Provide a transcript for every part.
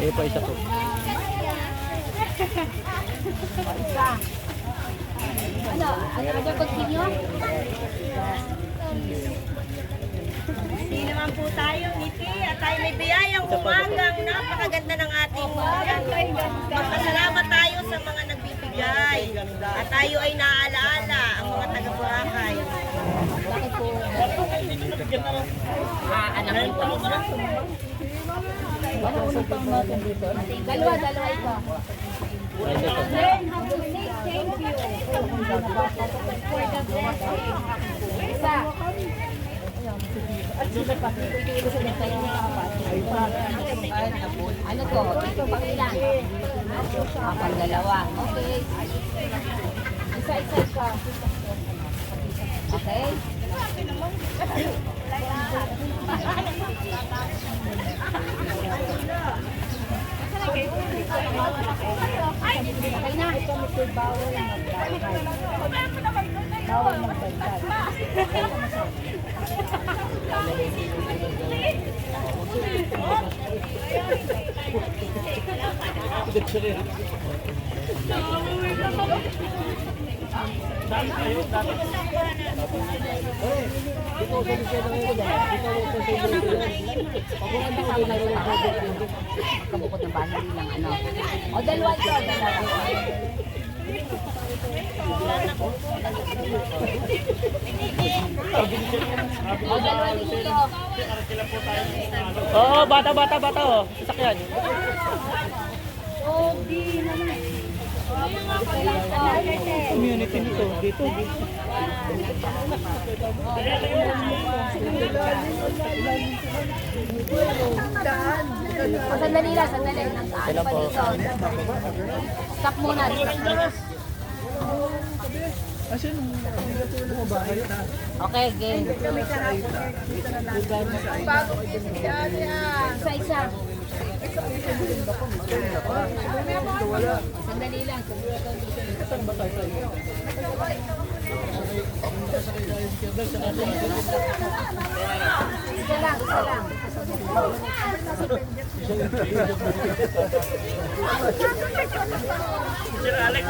Ayun pa isa po. Isa. Another continue? Hindi naman po tayo, Niti, at tayo may biyayang umagang napakaganda ng ating magpasalamat tayo sa mga nagbibigay. At tayo ay naaalaala ang mga taga-Boracay. Bakit po? Anak ko po. Ano unang taon natin dito? Dalawa ito. Thank you. For the blessing. Isa. Ano to? Ito pang ilan? Pang dalawa. Okay. Isa. Okay. Okay na. Bawal magdagdag. Saan kayo dati? Dito sa Lucena ngayon. Dito sa Kabukod ng bahay lang ano. O dalawa ito. O dalawa dito. Oo, bata oh. Sasakyan. Community nito, dito. Sandali. Ano pa dito? Stop muna. Okay, game. Isa. Sandali lang. Isa lang. Sir Alex.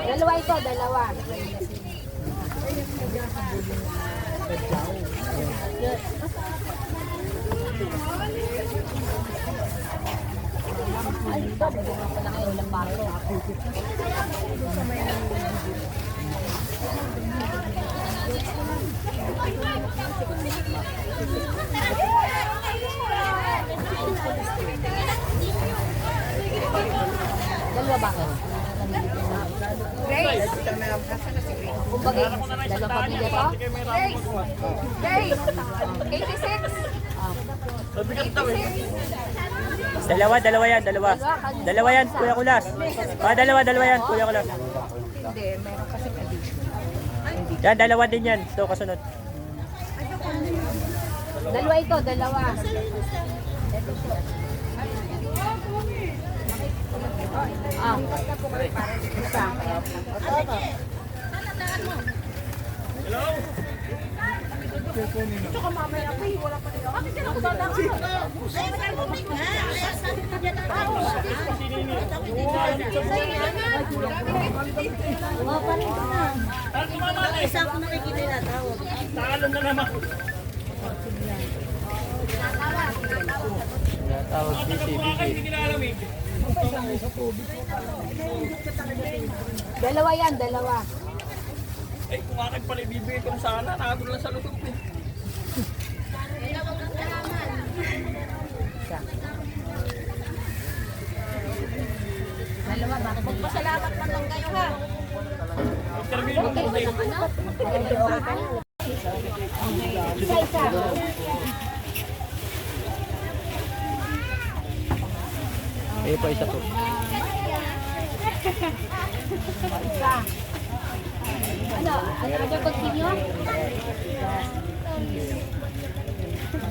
Dalawa ito. Ay, ito. Bubungan ko na kayo. Walang baro. Dalawa ba kayo? Grace! Kumbaga, dalawa pamilya to? Grace! 86! Dalawa yan. Dalawa yan, Kuya Kulas. Dalawa yan, Kuya Kulas. Hindi, meron kasi addition. Yan, dalawa din yan. Ito, kasunod. Dalawa ito. Isa. Hello? Isa ako nakikita na tawag. Taalon na naman. Tawag BCBG. Dalawa yan. Ay, kung akin pala ibibigay ko sana, nakagod lang sa loob eh. Dalawa, bakit? Magpasalamat man lang kayo ha. Interview mo Okay ba ng ano? Isa. Ayun pa isa po. Isa. Another continue?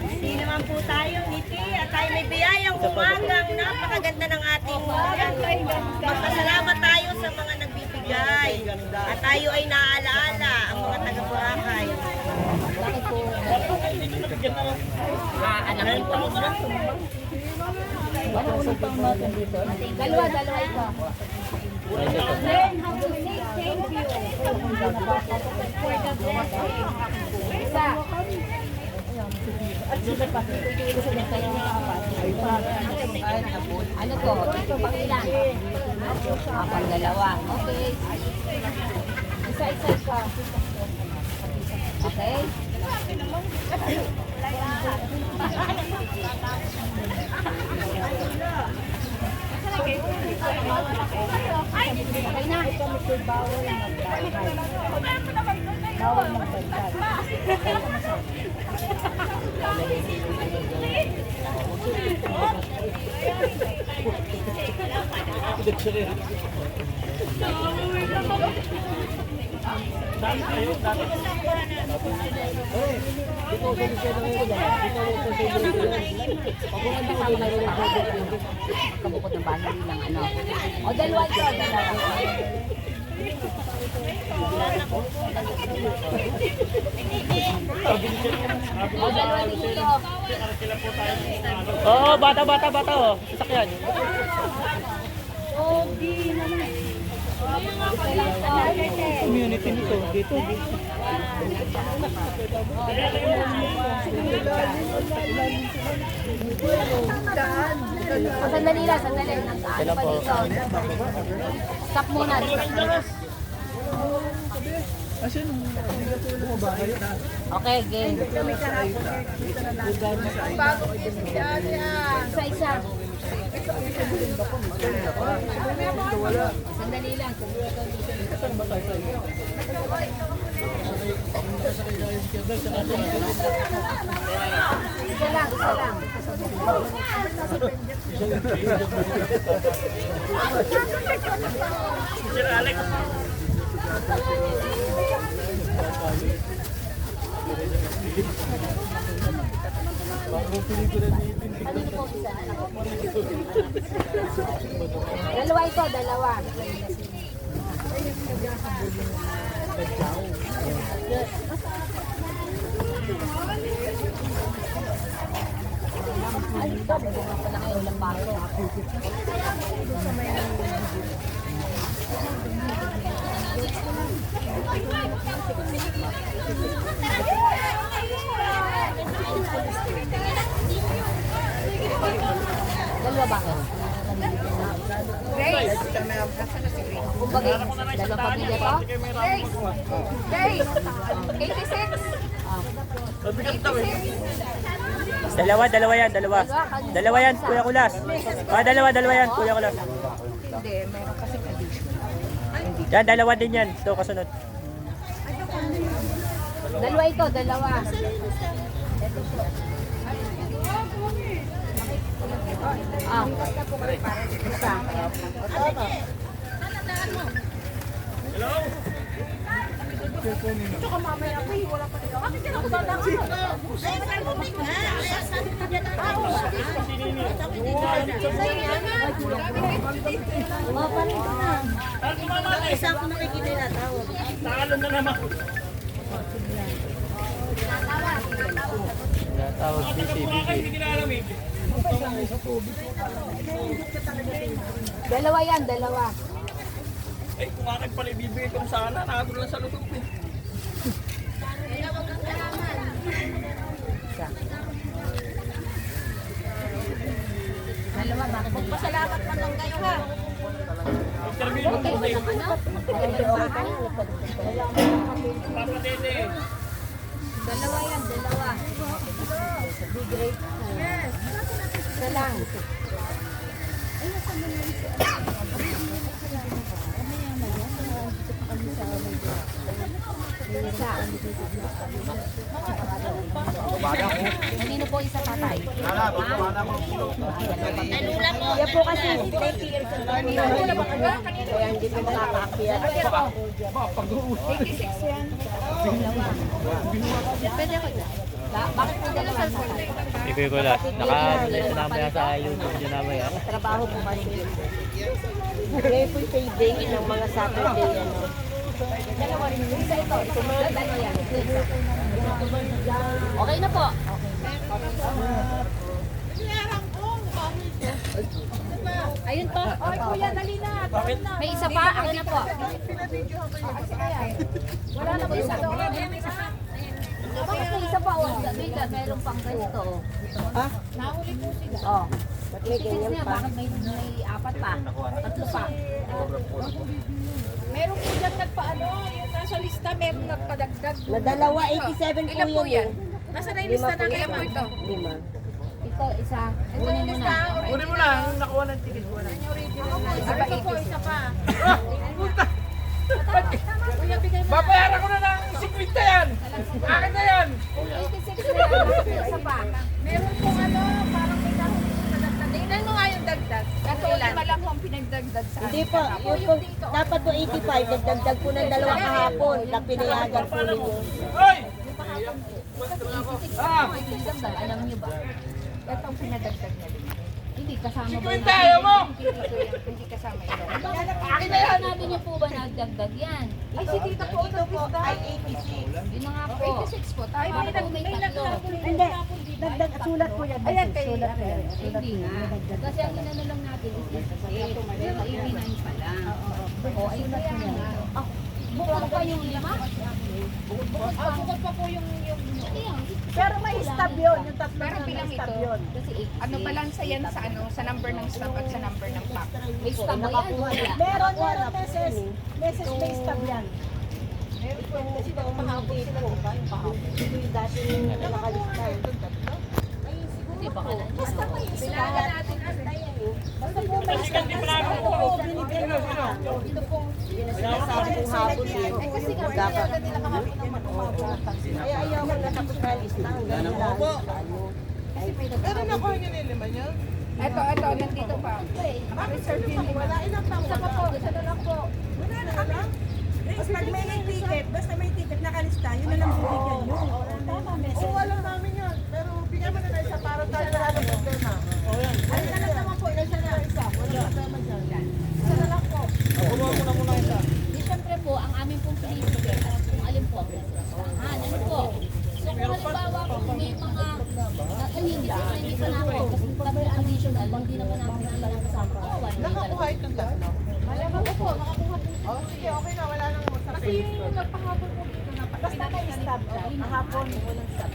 Hindi naman po tayo, Niti, at tayo may biyayang umagang napakaganda ng ating magpasalamat tayo sa nagbibigay. At tayo ay naaalaala ang mga taga-Boracay. Anak nito. Dalawa ito. Learn how to say thank you for the blessing. Isa. Ano to? Ito pang ilan? Pang dalawa. Okay. Isa. Okay. Okay na. Bawal magbantay. Kabukod ng bahay lang ano. O dalawa ito, O dalawa dito. Oo, bata, oh. Sasakyan. Community nito, dito. O sandali lang. Ano pa dito? Stop muna. Okay, game. Isa. Sandali lang. Isa lang. Dalawa ito. Ay, ito. Bigyan ko na kayo ng baso. Dalawa ba kayo? Grace! Kumbaga, dalawang pamilya to? Grace! 86? Dalawa yan. Dalawa yan, Kuya Kulas. Dalawa yan, Kuya Kulas. Hindi, meron kasi addition. Yan, dalawa din yan. Ito, kasunod. Dalawa ito. Isa. Ito ka mamaya pa, wala pa rin. Bakit ka nakabadaan? Isa ako nakikita na tawag. Tawag, busy. Dalawa yan. Ay, kung akin pala ibibigay ko sana, nakatulong lang sa lutong ko. Dalawa, bakit? Magpasalamat man lang kayo ha. Interview mo po eh. Papa Dede. Dalawa yan. Isa lang. Isa. Kanino po isa tatay? Yan po kasi. Kanino ba kami? Kaya hindi ko makakaakyat. Pwede ako dyan. Bakit po dalawa sa Ikoy ko last. Naka-monetize na namin sa YouTube din namin yan. Trabaho po kasi. Ngayon po yung payday ng mga Saturday. Ano. Dalawa rin. Isa ito. Dalawa yan. Okay na po. Ayun po. Oy, kuya, dali na. May isa pa. Akin na po. Wala na po isa. Bakit may isa pa? Meron pang ganito. Ha? Nahuli po sila. Oh. Ba't may ganyan Niya, pa? bakit may apat pa? Tatlo pa. Meron po dyan nagpaano, yung nasa lista, meron nagpadagdag. Na dalawa, 87 Ilan po po yan? yun. Nasa na yung lista na kaya po ito? 5. Ito, isa. Kunin mo na. Kunin mo na, yung nakuha ng ticket ko na. Ito po, isa pa. Kuya, bigay mo na. Babayaran ko na ng 50 yan! Akin na yan! 86 na yan. Isa pa. Meron pong ano, parang may nahuli po na dagdag. Tingnan mo nga yung dagdag. Kasi lima lang po ang pinagdagdag sa Hindi po, yun po, dapat po 85, nagdagdag po ng dalawa kahapon, na pinayagan po ninyo. Hoy! Alam niyo ba? Ito ang pinadagdag niya. Hindi kasama ba 50, ayaw mo! Hindi kasama ito. Akin na yan. Natin niyo po ba nagdagdag yan? Ay, si tita po, Ito po ay 86. Yun na nga po. 86 po. Ay, Ay, may tatlo. Hindi, dagdag, sulat po yan. Ayan, kay Hindi nga. Kasi ang inano lang natin is 86. Pero 89 pa lang. O, ayun na yan. Bukod pa yung 5? Bukod pa. Bukod pa po yung Ayan. Pero may stub yun, yung tatlo pero bilang ito, Kasi 86. ano balansa yan sa ano, sa number ng stop at sa number ng pack. May stop ba yan? Wala. Meron meses, may stub yan. Meron po Kasi baka mahapon sila po ba yung kahapon? Ito yung dati yung nakalista. Hindi ba ka na? Basta may Kailangan natin ano. Basta po may stub. Oo, binigyan mo kahapon. Ito pong Sinasabi kong hapon yun. kasi nga Dapat. kailangan nila kahapon ng matumabatan sila. Kaya ayaw mo na tapos na lista. Ganun lang. Pero nakuha niyo na yung lima niyo? Ito, nandito pa. Reserve yun. Wala ilang tao. Isa pa po, isa na lang po. Wala na lang. Pag may ticket, basta may ticket nakalista, yun na lang bibigyan nyo. Oo, alam namin yan. Pero bigyan mo na na isa para tayo wala ng problema. Ano na lang naman po, isa na isa. Wala problema dyan. Kuha mo na muna isa. Di syempre po, ang aming pong pinipigil at kung alin po ang listahan. Ano po? So kung halimbawa po may mga hindi pa namin kasi pag may additional, hindi naman namin sila ng kasama ko. Nakakuha itong tatlo. Malamang po, makakuha po. Oh, sige, okay na. Wala nang usap. Kasi yung nagpahapon po dito na Basta may stub. Kahapon, walang stub.